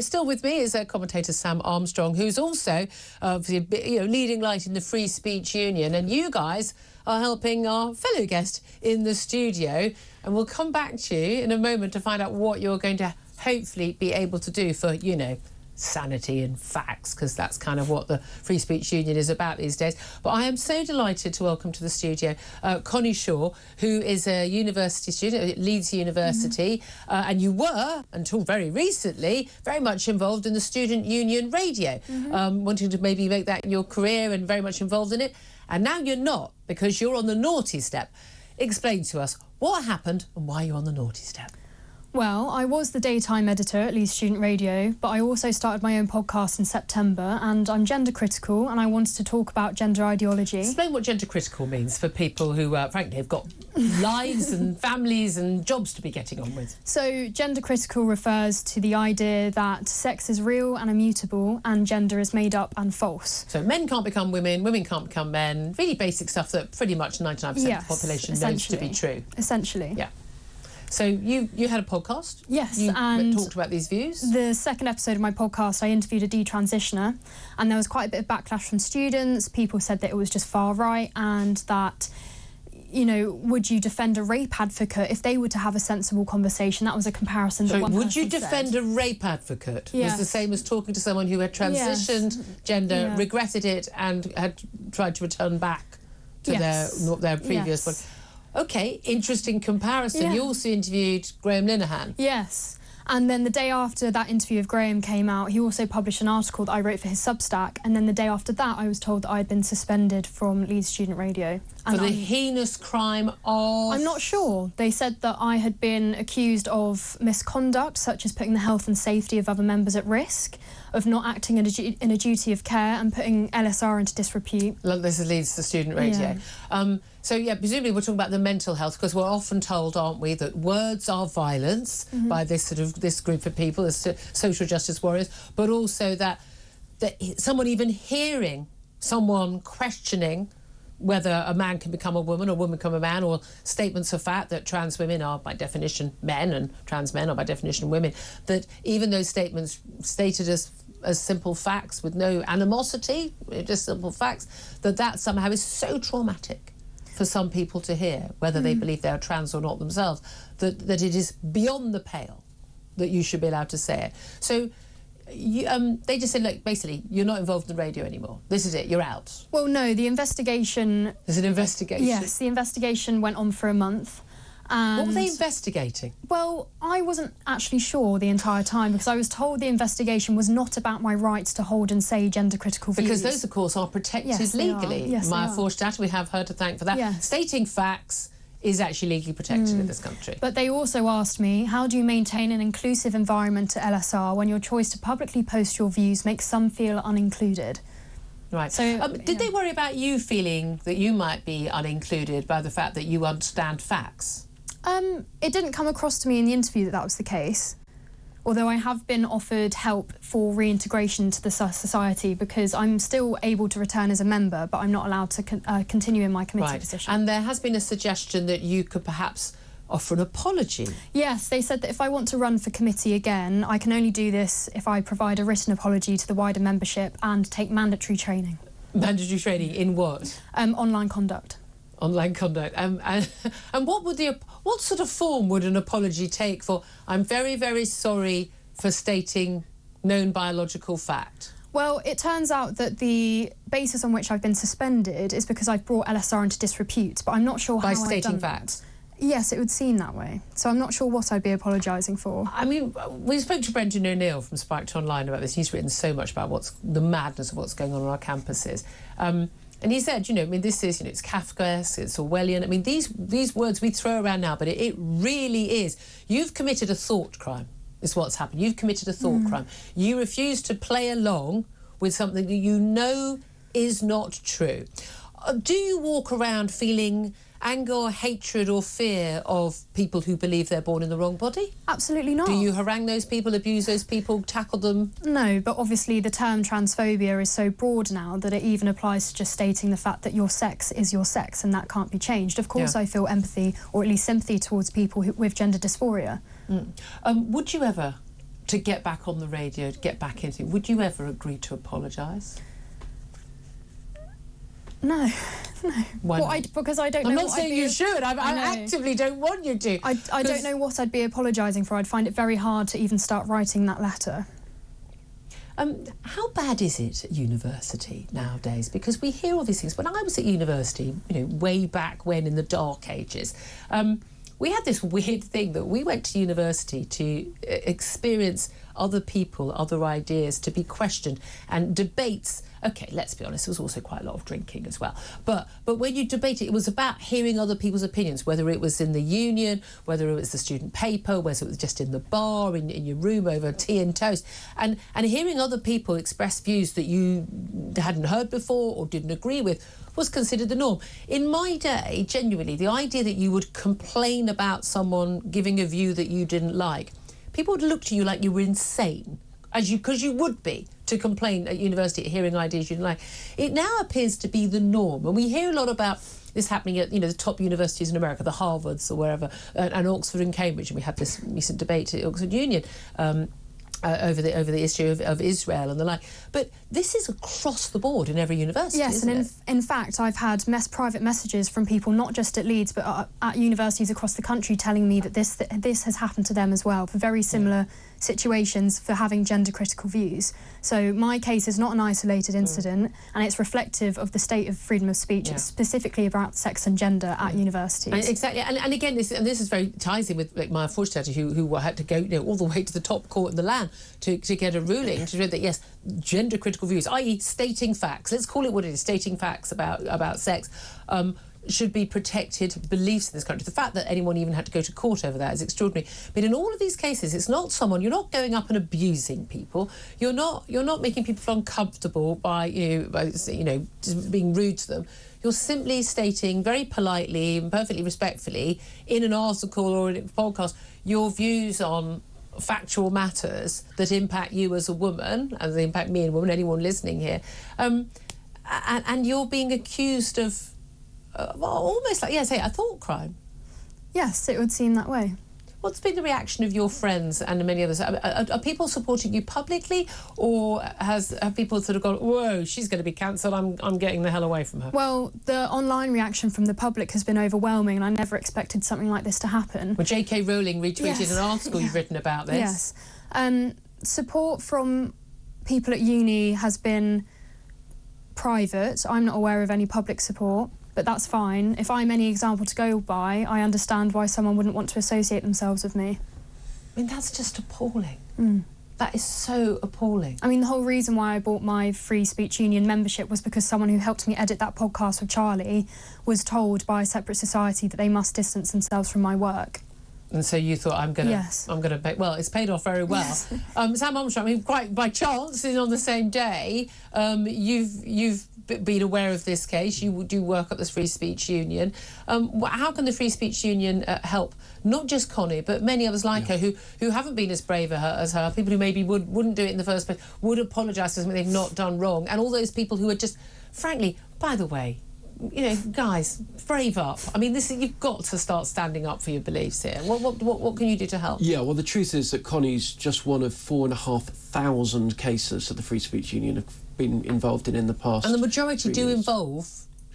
Still with me is commentator Sam Armstrong, who's also leading light in the Free Speech Union, and you guys are helping our fellow guest in the studio, and we'll come back to you in a moment to find out what you're going to hopefully be able to do for, sanity and facts, because that's kind of what the Free Speech Union is about these days. But I am so delighted to welcome to the studio Connie Shaw, who is a university student at Leeds University, and you were, until very recently, very much involved in the Student Union Radio, wanting to maybe make that your career and very much involved in it. And now you're not, because you're on the naughty step. Explain to us what happened and why you're on the naughty step. Well, I was the daytime editor at Leeds Student Radio, but I also started my own podcast in September, and I'm gender critical, and I wanted to talk about gender ideology. Explain what gender critical means for people who, frankly, have got lives and families and jobs to be getting on with. So, gender critical refers to the idea that sex is real and immutable, and gender is made up and false. So men can't become women, women can't become men, really basic stuff that pretty much 99% of the population knows to be true. Essentially. Yeah. So you had a podcast? Yes, you and talked about these views? The second episode of my podcast, I interviewed a detransitioner, and there was quite a bit of backlash from students. People said that it was just far right, and that, would you defend a rape advocate if they were to have a sensible conversation? That was a comparison that one person would you defend said. A rape advocate? Yes. Was the same as talking to someone who had transitioned gender, regretted it, and had tried to return back to their previous one. OK, interesting comparison. Yeah. You also interviewed Graham Linehan. Yes. And then the day after that interview of Graham came out, he also published an article that I wrote for his Substack. And then the day after that, I was told that I had been suspended from Leeds Student Radio. For the heinous crime of... I'm not sure. They said that I had been accused of misconduct, such as putting the health and safety of other members at risk, of not acting in a duty of care, and putting LSR into disrepute. Look, this is Leeds Student Radio. Yeah. So, presumably we're talking about the mental health, because we're often told, aren't we, that words are violence by this group of people, as social justice warriors, but also that someone even hearing someone questioning whether a man can become a woman or a woman become a man, or statements of fact that trans women are by definition men and trans men are by definition women, that even those statements stated as simple facts with no animosity, just simple facts, that somehow is so traumatic for some people to hear, whether they believe they are trans or not themselves, that it is beyond the pale that you should be allowed to say it. So they just said, look, basically, you're not involved in the radio anymore. This is it, you're out. Well, no, the investigation... There's an investigation? Yes, the investigation went on for a month. What were they investigating? Well, I wasn't actually sure the entire time, because I was told the investigation was not about my rights to hold and say gender-critical views. Because those, of course, are protected legally. Yes, Maya Forstadt, we have her to thank for that. Yes. Stating facts is actually legally protected in this country. But they also asked me, how do you maintain an inclusive environment at LSR when your choice to publicly post your views makes some feel unincluded? Right. So, did they worry about you feeling that you might be unincluded by the fact that you understand facts? It didn't come across to me in the interview that was the case, although I have been offered help for reintegration to the society, because I'm still able to return as a member, but I'm not allowed to continue in my committee position. And there has been a suggestion that you could perhaps offer an apology. Yes, they said that if I want to run for committee again, I can only do this if I provide a written apology to the wider membership and take mandatory training. Mandatory training in what? Online conduct. Online conduct. And what sort of form would an apology take for, I'm very, very sorry for stating known biological fact? Well, it turns out that the basis on which I've been suspended is because I've brought LSR into disrepute, but I'm not sure how I've done that. By stating facts? Yes, it would seem that way. So I'm not sure what I'd be apologising for. I mean, we spoke to Brendan O'Neill from Spiked Online about this. He's written so much about the madness of what's going on our campuses. And he said, this is, it's Kafkaesque, it's Orwellian. I mean, these words we throw around now, but it really is. You've committed a thought crime, is what's happened. You've committed a thought crime. You refuse to play along with something that you know is not true. Do you walk around feeling anger, hatred or fear of people who believe they're born in the wrong body? Absolutely not. Do you harangue those people, abuse those people, tackle them? No, but obviously the term transphobia is so broad now that it even applies to just stating the fact that your sex is your sex, and that can't be changed. Of course, I feel empathy, or at least sympathy, towards people with gender dysphoria. Would you ever to get back on the radio, to get back into it, would you ever agree to apologise? No. Why not? Because I don't know. I'm not saying you should. I actively don't want you to. I don't know what I'd be apologising for. I'd find it very hard to even start writing that letter. How bad is it at university nowadays? Because we hear all these things. When I was at university, way back when in the dark ages, we had this weird thing that we went to university to experience other people, other ideas, to be questioned, and debates. Okay, let's be honest, there was also quite a lot of drinking as well. But when you debate it was about hearing other people's opinions, whether it was in the union, whether it was the student paper, whether it was just in the bar, in your room over tea and toast. And hearing other people express views that you hadn't heard before or didn't agree with was considered the norm. In my day, genuinely, the idea that you would complain about someone giving a view that you didn't like, people would look to you like you were insane, because you would be, to complain at university at hearing ideas you didn't like. It now appears to be the norm, and we hear a lot about this happening at the top universities in America, the Harvards or wherever, and Oxford and Cambridge, and we had this recent debate at Oxford Union over the issue of Israel and the like. But this is across the board in every university. Yes, and in fact, I've had private messages from people not just at Leeds but at universities across the country telling me that this has happened to them as well for very similar situations, for having gender critical views. So my case is not an isolated incident, and it's reflective of the state of freedom of speech. It's specifically about sex and gender at universities. Exactly, and again, this is very ties in with my unfortunate who had to go all the way to the top court in the land to get a ruling to show that yes, gender critical views, i.e. stating facts, let's call it what it is, stating facts about sex, should be protected beliefs in this country. The fact that anyone even had to go to court over that is extraordinary. But in all of these cases, it's not you're not going up and abusing people. You're not making people feel uncomfortable by just being rude to them. You're simply stating very politely and perfectly respectfully in an article or in a podcast your views on factual matters that impact you as a woman, and they impact me as a woman, anyone listening here, and you're being accused of almost like, say, a thought crime. Yes, it would seem that way. What's been the reaction of your friends and many others? Are people supporting you publicly, or have people sort of gone, whoa, she's going to be cancelled, I'm getting the hell away from her? Well, the online reaction from the public has been overwhelming, and I never expected something like this to happen. Well, J.K. Rowling retweeted an article you've written about this. Yes. Support from people at uni has been private. I'm not aware of any public support, but that's fine. If I'm any example to go by, I understand why someone wouldn't want to associate themselves with me. I mean, that's just appalling. That is so appalling. I mean, the whole reason why I bought my Free Speech Union membership was because someone who helped me edit that podcast with Charlie was told by a separate society that they must distance themselves from my work. And so you thought, I'm gonna pay. Well, it's paid off very well. Yes. Sam Armstrong, I mean, quite by chance, on the same day, you've been aware of this case. You do work at this Free Speech Union. How can the Free Speech Union help not just Connie but many others like her who haven't been as brave as her, people who maybe wouldn't do it in the first place, would apologise for something they've not done wrong, and all those people who are just, frankly, by the way, guys, brave up. I mean, you've got to start standing up for your beliefs here. What can you do to help? Yeah, well, the truth is that Connie's just one of 4,500 cases that the Free Speech Union have been involved in the past. And the majority do involve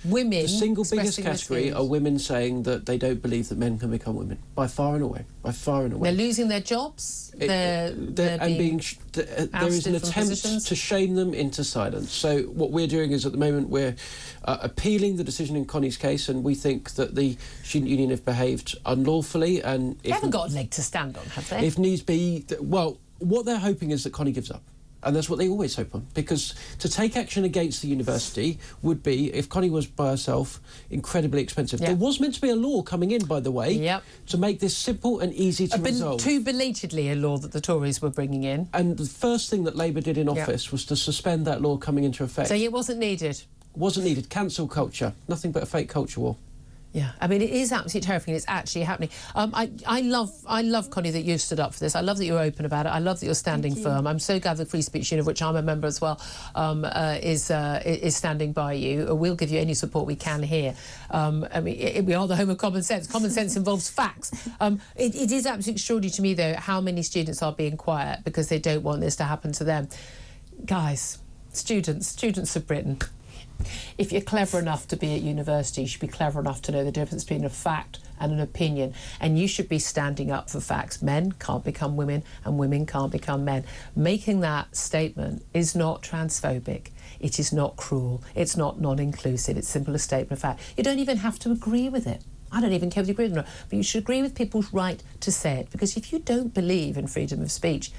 women. The single biggest category are women saying that they don't believe that men can become women, by far and away. They're losing their jobs. There is an attempt to shame them into silence. So what we're doing is, at the moment, we're appealing the decision in Connie's case, and we think that the student union have behaved unlawfully. And they haven't got a leg to stand on, have they? If needs be, well, what they're hoping is that Connie gives up. And that's what they always hope on, because to take action against the university would be, if Connie was by herself, incredibly expensive. There was meant to be a law coming in, by the way, to make this simple and easy to resolve. Too belatedly a law that the Tories were bringing in. And the first thing that Labour did in office was to suspend that law coming into effect. So it wasn't needed? Wasn't needed. Cancel culture. Nothing but a fake culture war. Yeah, I mean, it is absolutely terrifying. It's actually happening. I love, Connie, that you've stood up for this. I love that you're open about it. I love that you're standing firm. I'm so glad the Free Speech Union, of which I'm a member as well, is standing by you. We'll give you any support we can here. I mean, we are the home of common sense. Common sense involves facts. It is absolutely extraordinary to me, though, how many students are being quiet because they don't want this to happen to them. Guys, students of Britain, if you're clever enough to be at university, you should be clever enough to know the difference between a fact and an opinion, and you should be standing up for facts. Men can't become women and women can't become men. Making that statement is not transphobic, it is not cruel, it's not non-inclusive, it's simply a statement of fact. You don't even have to agree with it. I don't even care if you agree with it or not, but you should agree with people's right to say it, because if you don't believe in freedom of speech,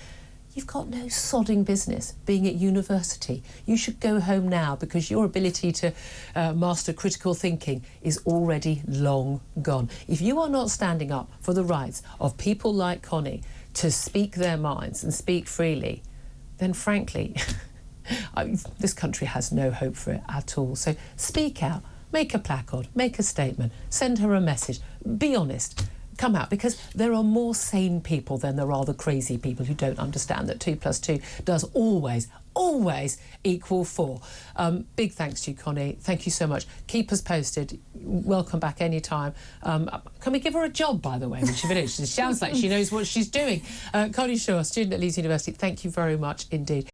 you've got no sodding business being at university. You should go home now, because your ability to master critical thinking is already long gone. If you are not standing up for the rights of people like Connie to speak their minds and speak freely, then frankly, this country has no hope for it at all. So speak out, make a placard, make a statement, send her a message, be honest. Come out, because there are more sane people than there are the crazy people who don't understand that 2 + 2 does always equal 4. Big thanks to you, Connie. Thank you so much. Keep us posted. Welcome back anytime. Can we give her a job, by the way, when she finishes? It sounds like she knows what she's doing. Connie Shaw, student at Leeds University, thank you very much indeed.